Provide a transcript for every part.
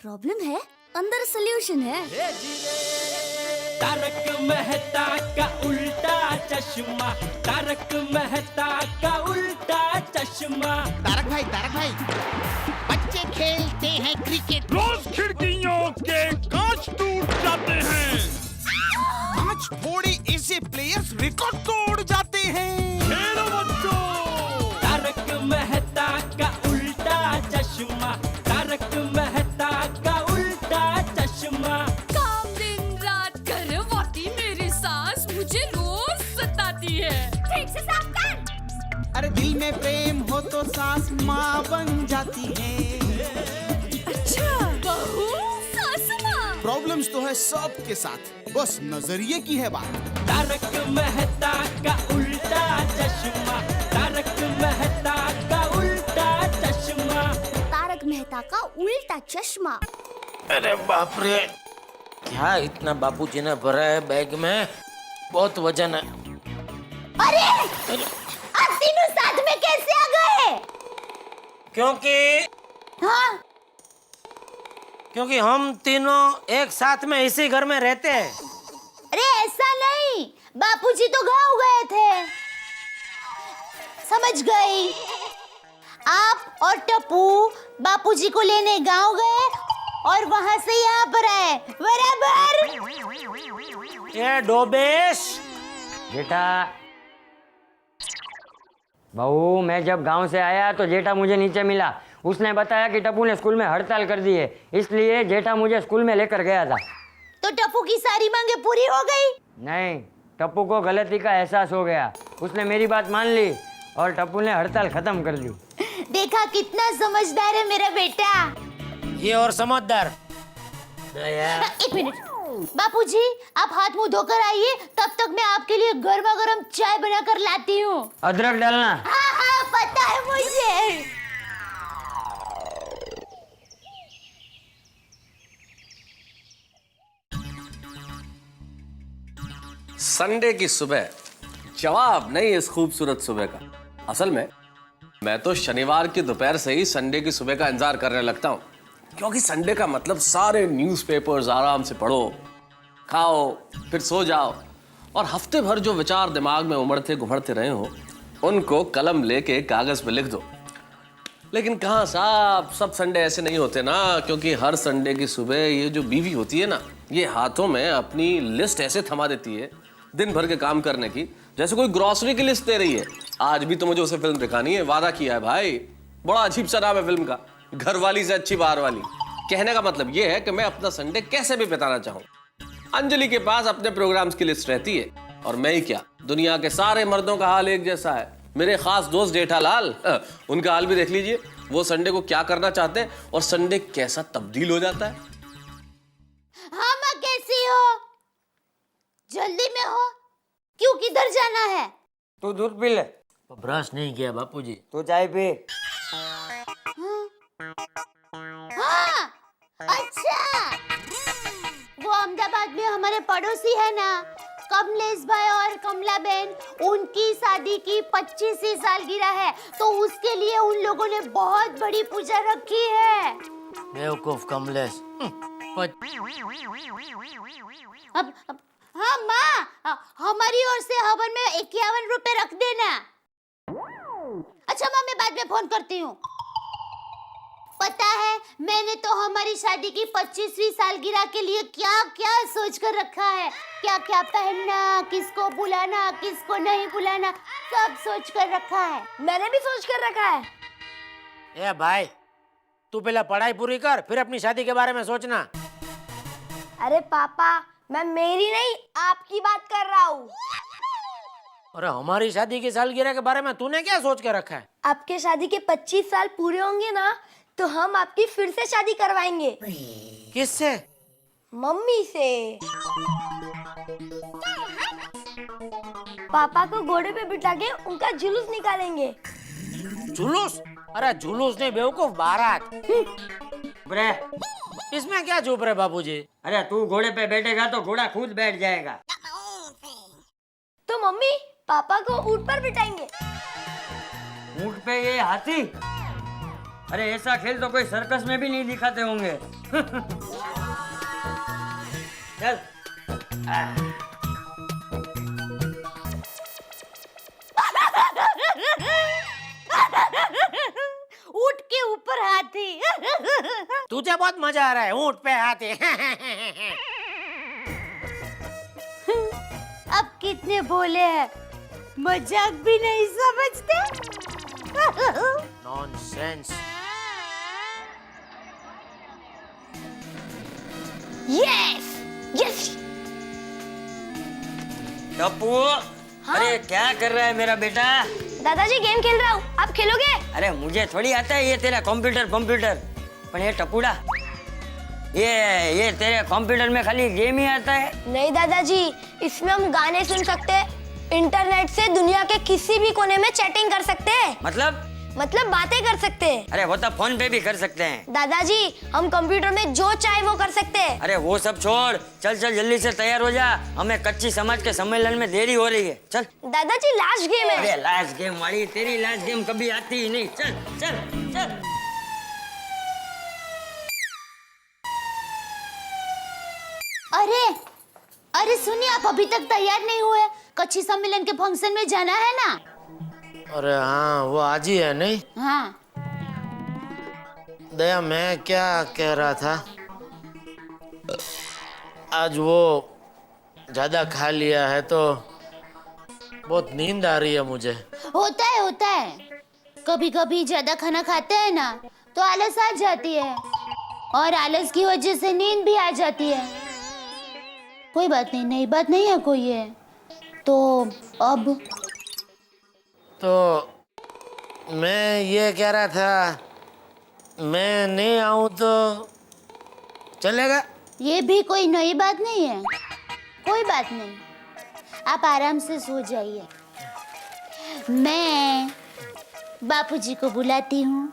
Problem है, अंदर solution है। तारक मेहता का उल्टा चश्मा, तारक मेहता का उल्टा चश्मा। तारक भाई, बच्चे खेलते हैं क्रिकेट, रोज खिड़कियों के कांच टूट जाते हैं, आज थोड़े ऐसे प्लेयर्स रिकॉर्ड तोड़ जाते हैं। खेलो बच्चों। तारक मेहता का उल्टा चश्मा, तारक मेहता का उल्टा चश्मा। काम दिन रात करवाती मेरी सास मुझे रोज सताती है। ठीक से साफ कर। अरे दिल में प्रेम हो तो सास माँ बन जाती है। अच्छा, बहू सास माँ। प्रॉब्लम्स तो है सबके साथ, बस नजरिए की है बात। तारक मेहता का उल्टा चश्मा, तारक मेहता का उल्टा चश्मा। तारक मेहता का उल्टा चश्मा। अरे बाप रे, क्या इतना बापूजी ने भरा है बैग में, बहुत वजन है। अरे आप तीनों साथ में कैसे आ गए? क्योंकि हम तीनों एक साथ में इसी घर में रहते हैं। अरे ऐसा नहीं, बापूजी तो गाँव गए थे। समझ गई, आप और टप्पू बापूजी को लेने गाँव गए और वहाँ से यहाँ पर आए, बराबर? ये डोबेश जेठा, बहू, मैं जब गांव से आया तो जेठा मुझे नीचे मिला। उसने बताया कि टप्पू ने स्कूल में हड़ताल कर दी है, इसलिए जेठा मुझे स्कूल में लेकर गया था। तो टप्पू की सारी मांगे पूरी हो गई? नहीं, टप्पू को गलती का एहसास हो गया, उसने मेरी बात मान ली और टप्पू ने हड़ताल खत्म कर दी। देखा कितना समझदार है मेरा बेटा। ये और समझदार। दया। एक मिनट, बापूजी आप हाथ मुंह धोकर आइए, तब तक मैं आपके लिए गर्मा गर्म चाय बनाकर लाती हूँ। अदरक डालना। हाँ, पता है मुझे। संडे की सुबह जवाब नहीं इस खूबसूरत सुबह का। असल में मैं तो शनिवार की दोपहर से ही संडे की सुबह का इंतजार करने लगता हूँ, क्योंकि संडे का मतलब सारे न्यूज़पेपर्स आराम से पढ़ो, खाओ, फिर सो जाओ और हफ्ते भर जो विचार दिमाग में उमड़ते घुमड़ते रहे हो उनको कलम लेके कागज पे लिख दो। लेकिन कहाँ साहब, सब संडे ऐसे नहीं होते ना, क्योंकि हर संडे की सुबह ये जो बीवी होती है ना, ये हाथों में अपनी लिस्ट ऐसे थमा देती है दिन भर के काम करने की, जैसे कोई ग्रोसरी की लिस्ट दे रही है। आज भी तो मुझे उसे फिल्म दिखानी है, वादा किया है भाई। बड़ा अजीब सा नाम है फिल्म का, घरवाली से अच्छी बाहर वाली। कहने का मतलब ये है कि मैं अपना संडे कैसे भी बिताना चाहूँ। अंजलि के पास अपने प्रोग्राम्स की लिस्ट रहती है और मैं ही क्या, दुनिया के सारे मर्दों का हाल एक जैसा है। मेरे खास दोस्त जेठालाल, उनका हाल भी देख लीजिए, वो संडे को क्या करना चाहते हैं और संडे कैसा तब्दील हो जाता है। हाँ माँ, कैसी हो? जल्दी में हो? क्यों, किधर जाना है? तू दूध पी ले। ब्रश नहीं किया बापूजी। तू चाय पी। हाँ, अच्छा, वो अहमदाबाद में हमारे पड़ोसी है ना, कमलेश भाई और कमला बहन, उनकी शादी की 25वीं सालगिरह है, तो उसके लिए उन लोगों ने बहुत बड़ी पूजा रखी है। बेवकूफ कमलेश। अब हाँ माँ, हमारी ओर से हवन में 51 रुपए रख देना। अच्छा माँ, मैं बाद में फोन करती हूँ। पता है, मैंने तो हमारी शादी की 25वीं सालगिरह के लिए क्या क्या सोच कर रखा है। क्या क्या पहनना, किसको बुलाना, किसको नहीं बुलाना, सब सोच कर रखा है। मैंने भी सोच कर रखा है। ए भाई, तू पहले पढ़ाई पूरी कर, फिर अपनी शादी के बारे में सोचना। अरे पापा, मैं मेरी नहीं आपकी बात कर रहा हूँ। अरे हमारी शादी की सालगिरह के बारे में तूने क्या सोच के रखा है? आपके शादी के 25 साल पूरे होंगे ना, तो हम आपकी फिर से शादी करवाएंगे। किससे? मम्मी से। पापा को घोड़े पे बिठा के उनका जुलूस निकालेंगे। जुलूस? अरे जुलूस नहीं बेवकूफ, बारात। ब्रे, इसमें क्या चुप रहे बाबूजी? अरे तू घोड़े पे बैठेगा तो घोड़ा खुद बैठ जाएगा। तो मम्मी पापा को ऊंट पर बिठाएंगे। ऊंट पे ये हाथी? अरे ऐसा खेल तो कोई सर्कस में भी नहीं दिखाते होंगे। चल। ऊंट के ऊपर हाथी। तुझे बहुत मजा आ रहा है ऊंट पे हाथी। अब कितने बोले हैं, मजाक भी नहीं समझते। नॉनसेंस। Yes yes. टप्पू, अरे क्या कर रहा है मेरा बेटा? दादाजी गेम खेल रहा हूँ, आप खेलोगे? अरे मुझे थोड़ी आता है ये तेरा कंप्यूटर। पर ये टप्पूड़ा, ये तेरे कंप्यूटर में खाली गेम ही आता है? नहीं दादाजी, इसमें हम गाने सुन सकते हैं, इंटरनेट से दुनिया के किसी भी कोने में चैटिंग कर सकते हैं। मतलब बातें कर सकते हैं। अरे वो तो फोन पे भी कर सकते हैं। दादाजी हम कंप्यूटर में जो चाहे वो कर सकते हैं। अरे वो सब छोड़, चल जल्दी से तैयार हो जा, हमें कच्ची समाज के सम्मेलन में देरी हो रही है। चल। दादाजी लास्ट गेम है। अरे लास्ट गेम वाली, तेरी लास्ट गेम कभी आती ही नहीं। चल चल चल। अरे सुनिए, आप अभी तक तैयार नहीं हुए, कच्ची सम्मेलन के फंक्शन में जाना है ना? अरे हाँ, वो आज ही है नहीं? हाँ। दया, मैं क्या कह रहा था, आज वो ज्यादा खा लिया है तो बहुत नींद आ रही है मुझे। होता है। कभी कभी ज्यादा खाना खाते हैं ना तो आलस आ जाती है, और आलस की वजह से नींद भी आ जाती है। कोई बात नहीं, नई बात नहीं है कोई है। तो अब तो मैं ये कह रहा था, मैं नहीं आऊं तो चलेगा? ये भी कोई नई बात नहीं है, कोई बात नहीं, आप आराम से सो जाइए। मैं बापूजी को बुलाती हूँ,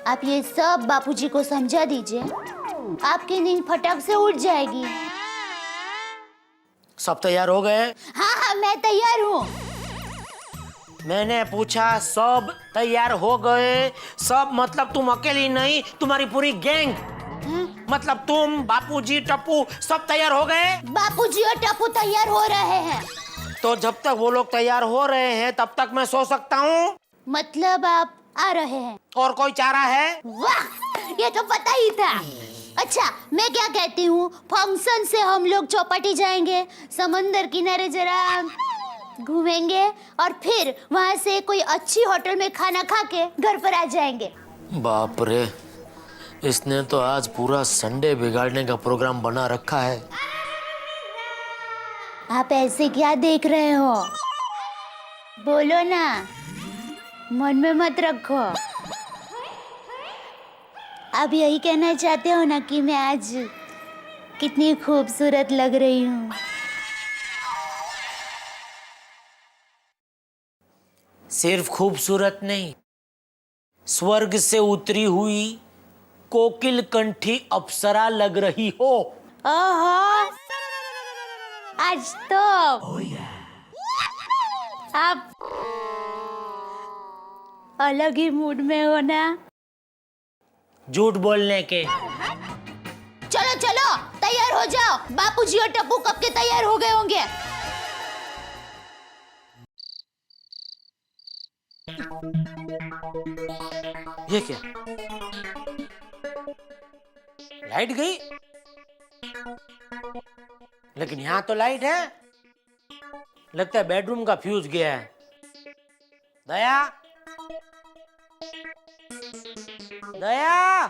आप ये सब बापूजी को समझा दीजिए, आपकी नींद फटाक से उठ जाएगी। सब तैयार हो गए? हाँ, मैं तैयार हूँ। मैंने पूछा सब तैयार हो गए? सब मतलब तुम अकेली नहीं, तुम्हारी पूरी गैंग। मतलब तुम, बापूजी, टप्पू सब तैयार हो गए? बापूजी और टप्पू तैयार हो रहे हैं। तो जब तक वो लोग तैयार हो रहे हैं तब तक मैं सो सकता हूँ? मतलब आप आ रहे हैं? और कोई चारा है? वाह, ये तो पता ही था। अच्छा, मैं क्या कहती हूँ, फंक्शन से हम लोग चौपाटी जाएंगे, समंदर किनारे जरा घूमेंगे, और फिर वहाँ से कोई अच्छी होटल में खाना खा के घर पर आ जाएंगे। बाप रे, इसने तो आज पूरा संडे बिगाड़ने का प्रोग्राम बना रखा है। आप ऐसे क्या देख रहे हो, बोलो ना, मन में मत रखो। आप यही कहना चाहते हो ना कि मैं आज कितनी खूबसूरत लग रही हूँ? सिर्फ खूबसूरत नहीं, स्वर्ग से उतरी हुई कोकिल कंठी अप्सरा लग रही हो। ओहो, आज तो आप अलग ही मूड में हो ना। झूठ बोलने के। चलो चलो तैयार हो जाओ, बापूजी और टप्पू कब के तैयार हो गए होंगे। ये क्या, लाइट गई? लेकिन यहाँ तो लाइट है। लगता है बेडरूम का फ्यूज गया है। दया, दया,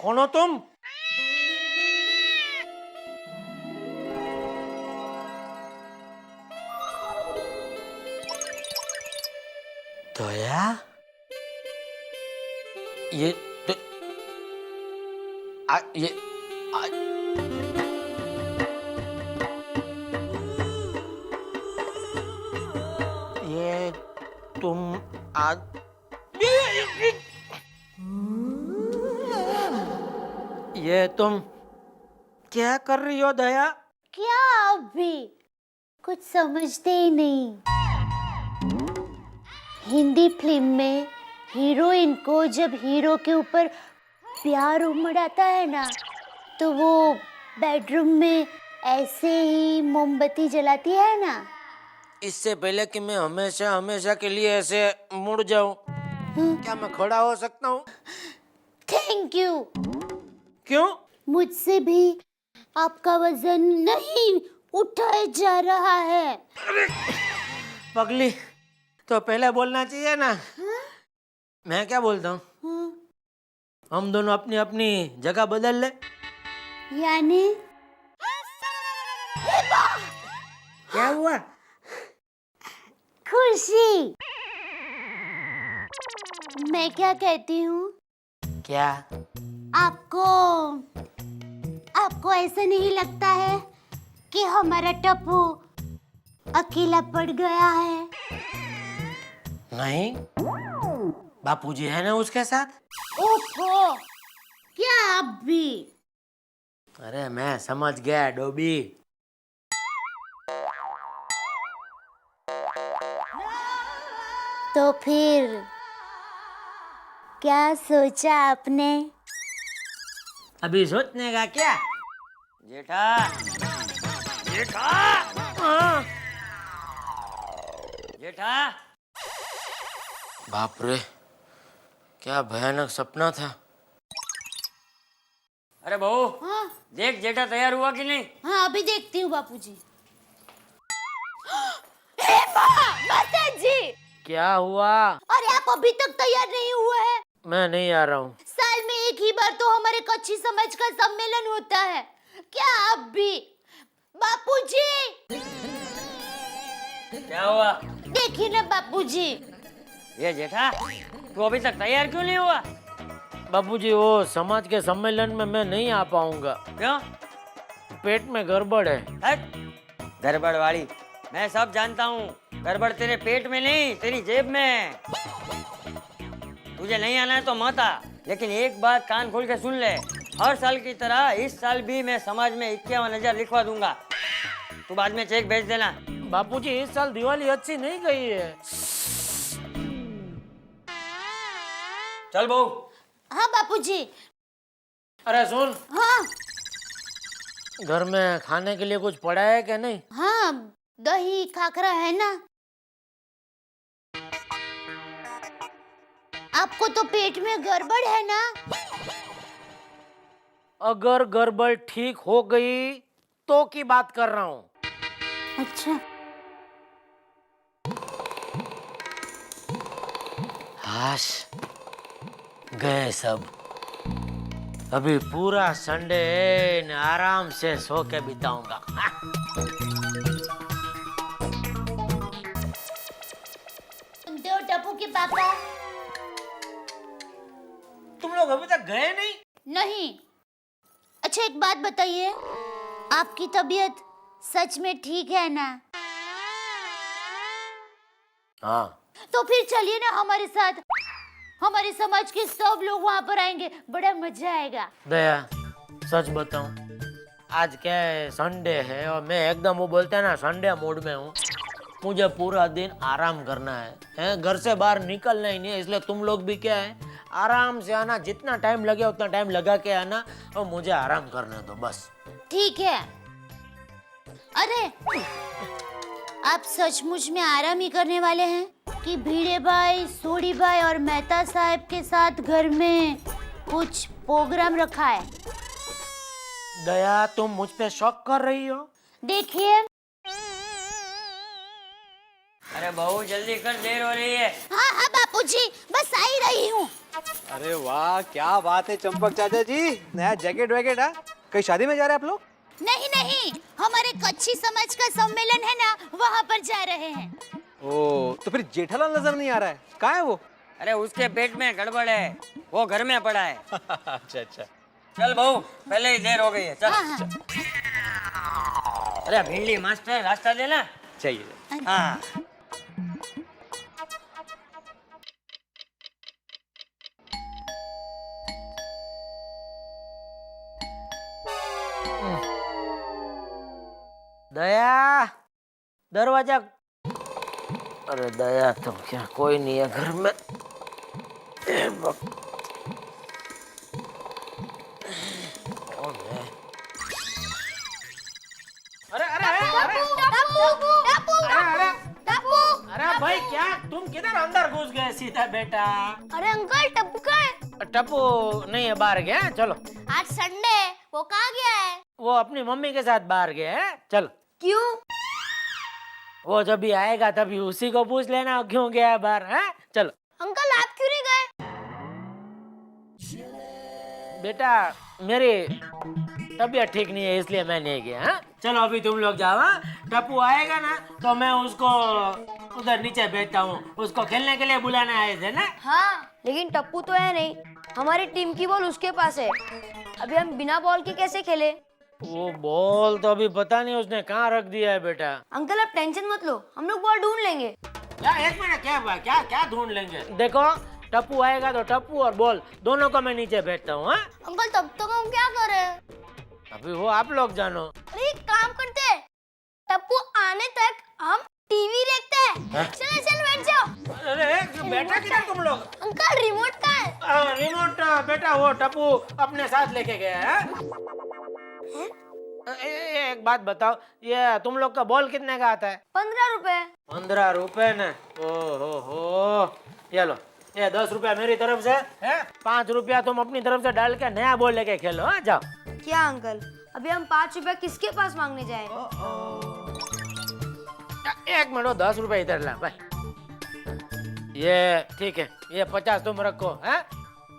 कौन हो तुम? दया, ये तो ये ये तुम आज ये तुम क्या कर रही हो दया? क्या आप भी कुछ समझते ही नहीं। हिंदी फिल्म में हीरोइन को जब हीरो के ऊपर प्यार उमड़ आता है ना, तो वो बेडरूम में ऐसे ही मोमबत्ती जलाती है ना। इससे पहले कि मैं हमेशा हमेशा के लिए ऐसे मुड़ जाऊं, क्या मैं खड़ा हो सकता हूँ? Thank you. क्यों? मुझसे भी आपका वजन नहीं उठाया जा रहा है। पगली, तो पहले बोलना चाहिए ना। मैं क्या बोलता हूँ, हम दोनों अपनी अपनी जगह बदल ले। यानी क्या हुआ? खुशी। मैं क्या कहती हूँ, क्या? आपको ऐसा नहीं लगता है कि हमारा टप्पू अकेला पड़ गया है? नहीं, बापूजी है ना उसके साथ। ओहो, क्या आप भी? अरे मैं समझ गया डोबी। तो फिर क्या सोचा आपने? अभी सोचने का क्या? जेठा, जेठा, जेठा। बाप रे, क्या भयानक सपना था। अरे बहू, हाँ देख जेठा तैयार हुआ कि नहीं? हाँ, अभी देखती हूँ बापूजी। हे माँ, माता जी! क्या हुआ? अरे आप अभी तक तैयार नहीं हुए हैं। मैं नहीं आ रहा हूँ। साल में एक ही बार तो हमारे कच्ची समाज का सम्मेलन होता है, क्या आप भी? बापूजी! क्या हुआ? देखिए ना बापूजी। ये जेठा, तू अभी तक तैयार क्यों नहीं हुआ? बापूजी, वो समाज के सम्मेलन में मैं नहीं आ पाऊंगा। क्यों? पेट में गड़बड़ है। हट, गड़बड़ वाली मैं सब जानता हूँ। गड़बड़ तेरे पेट में नहीं, तेरी जेब में। तुझे नहीं आना है तो मत आ, लेकिन एक बात कान खोल के सुन ले। हर साल की तरह इस साल भी मैं समाज में 51,000 लिखवा दूंगा। तू बाद में चेक भेज देना। बापूजी, इस साल दिवाली अच्छी नहीं गई है। चल बहू। हाँ बापूजी। अरे सुन, हाँ घर में खाने के लिए कुछ पड़ा है क्या? नहीं। हाँ, दही खाखरा है ना। आपको तो पेट में गड़बड़ है ना। अगर गड़बड़ ठीक हो गई तो की बात कर रहा हूँ। अच्छा, हाश, गए सब। अभी पूरा संडे आराम से सो के बिताऊंगा। सुनते हो टप्पू के पापा? तुम लोग अभी तक गए नहीं? नहीं। अच्छा एक बात बताइए, आपकी तबीयत सच में ठीक है ना? हाँ। तो फिर चलिए ना हमारे साथ। हमारे समाज के सब लोग वहाँ पर आएंगे, बड़ा मजा आएगा। दया, सच बताऊं, आज क्या है, संडे है और मैं एकदम वो बोलते हैं ना संडे मूड में हूँ। मुझे पूरा दिन आराम करना है, घर से बाहर निकलना ही नहीं है। इसलिए तुम लोग भी क्या है, आराम से आना, जितना टाइम लगे उतना टाइम लगा के आना और मुझे आराम करने दो बस। ठीक है। अरे आप सचमुच में आराम ही करने वाले हैं कि भीड़े भाई, सोडी भाई और मेहता साहब के साथ घर में कुछ प्रोग्राम रखा है? दया, तुम मुझ पे शक कर रही हो? देखिए। अरे बहू जल्दी कर, देर हो रही है। हाँ हाँ बापूजी, बस आ ही रही हूँ। अरे वाह, क्या बात है चंपक चाचा जी, नया जैकेट वैकेट है। कहीं शादी में जा रहे हैं आप लोग? नहीं नहीं, हमारे कच्ची समाज का सम्मेलन है ना, वहाँ पर जा रहे हैं। ओ, तो फिर जेठालाल नजर नहीं आ रहा है, कहाँ है वो? अरे उसके पेट में गड़बड़ है, वो घर में पड़ा है। अच्छा अच्छा। चल बहू, पहले ही देर हो गई है, चल। हाँ हाँ। अरे भिंडी मास्टर, रास्ता देना। चाहिए। हाँ। दरवाजा। अरे दया तो क्या, कोई नहीं है घर में। कौन है? अरे अरे अरे अरे भाई, क्या तुम किधर अंदर घुस गए सीधा बेटा? अरे अंकल, टप्पू कहाँ है? टप्पू नहीं है, बाहर गया है। चलो, आज संडे है, वो कहाँ गया है? वो अपनी मम्मी के साथ बाहर गया है। चलो, क्यों? वो जब भी आएगा तभी उसी को पूछ लेना क्यों गया है बाहर। है चलो। अंकल, आप क्यों नहीं गए? बेटा, मेरी तबीयत ठीक नहीं है इसलिए मैं नहीं गया। हाँ? चलो अभी तुम लोग जाओ। हाँ? टप्पू आएगा ना तो मैं उसको उधर नीचे भेजता हूँ, उसको खेलने के लिए बुलाना आए थे ना। हाँ, लेकिन टप्पू तो है नहीं, हमारी टीम की बॉल उसके पास है। अभी हम बिना बॉल के कैसे खेले? वो बॉल तो अभी पता नहीं उसने कहाँ रख दिया है बेटा। अंकल, आप टेंशन मत लो, हम लोग बॉल ढूंढ लेंगे। क्या एक मिनट, क्या हुआ? क्या क्या ढूंढ लेंगे? देखो, टप्पू आएगा तो टप्पू और बॉल दोनों को मैं नीचे भेजता हूँ। हाँ? अंकल, तब तक हम क्या करें? अभी वो आप लोग जानो। अरे एक काम करते हैं, टप्पू आने तक हम टीवी देखते हैं। चलो चलो, बैठ जाओ। अरे बेटा, किधर तुम लोग? अंकल, रिमोट कहाँ है? रिमोट बेटा वो टप्पू अपने साथ लेके गया है। एक बात बताओ, ये तुम लोग का बॉल कितने का आता है? 15 रुपए। 15 रुपए ने? हो, ये लो, ये 10 रुपया मेरी तरफ से है, 5 रुपया तुम अपनी तरफ से डाल के नया बॉल लेके खेलो। हाँ, जाओ। क्या अंकल, अभी हम 5 रुपए किसके पास मांगने जाएं? एक मिनट, 10 रुपए इधर ला भाई। ये ठीक है, ये 50 तुम रखो। है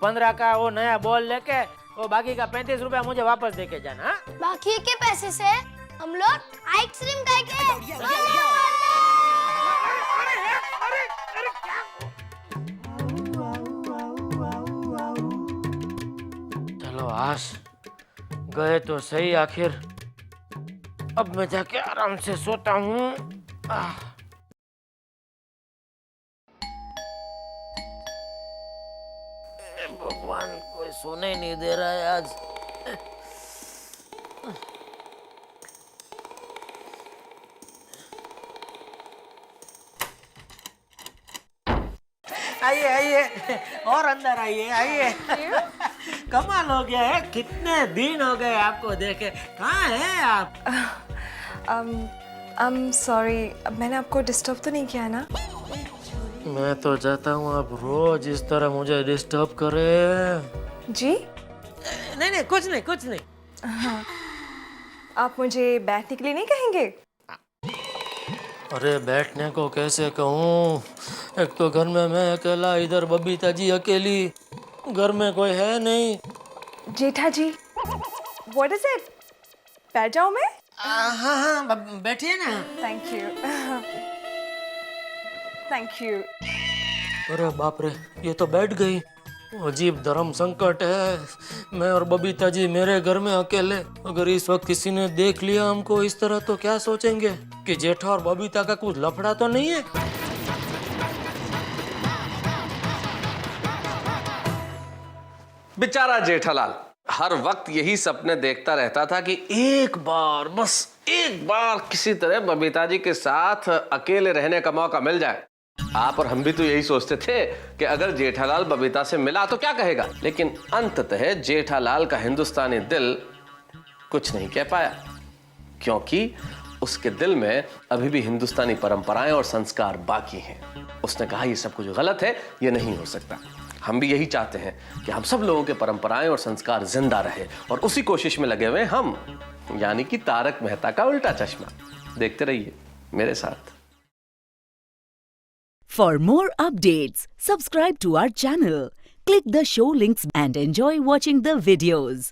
15 का वो नया बॉल लेके, वो बाकी का 35 रुपया मुझे वापस देके जाना। हा? बाकी के पैसे से हम लोग आइसक्रीम खाएंगे। चलो आश, गए तो सही आखिर। अब मैं जाके आराम से सोता हूँ। भगवान, कोई सोने नहीं दे रहा है आज। आइए आइए, और अंदर आइए आइए। कमाल हो गया है, कितने दिन हो गए आपको देखे। कहाँ हैं आप? सॉरी, मैंने आपको डिस्टर्ब तो नहीं किया ना? मैं तो चाहता हूँ आप रोज इस तरह मुझे डिस्टर्ब करे। जी? नहीं, कुछ नहीं। हाँ, आप मुझे बैठने के लिए नहीं कहेंगे? अरे बैठने को कैसे कहूँ, एक तो घर में मैं अकेला, इधर बबीता जी अकेली, घर में कोई है नहीं। जेठा जी, व्हाट इज इट? बैठ जाऊँ मैं? हाँ, बैठिए ना। Thank you. Thank you. अरे बाप रे, ये तो बैठ गई। अजीब धर्म संकट है, मैं और बबीता जी मेरे घर में अकेले। अगर इस वक्त किसी ने देख लिया हमको इस तरह तो क्या सोचेंगे कि जेठा और बबीता का कुछ लफड़ा तो नहीं है। बेचारा जेठालाल हर वक्त यही सपने देखता रहता था कि एक बार, बस एक बार किसी तरह बबीता जी के साथ अकेले रहने का मौका मिल जाए। आप और हम भी तो यही सोचते थे कि अगर जेठालाल बबीता से मिला तो क्या कहेगा, लेकिन अंततः जेठालाल का हिंदुस्तानी दिल कुछ नहीं कह पाया, क्योंकि उसके दिल में अभी भी हिंदुस्तानी परंपराएं और संस्कार बाकी हैं। उसने कहा ये सब कुछ गलत है, ये नहीं हो सकता। हम भी यही चाहते हैं कि हम सब लोगों के परंपराएं और संस्कार जिंदा रहे, और उसी कोशिश में लगे हुए हम, यानी कि तारक मेहता का उल्टा चश्मा। देखते रहिए मेरे साथ। For more updates, subscribe to our channel, click the show links and enjoy watching the videos.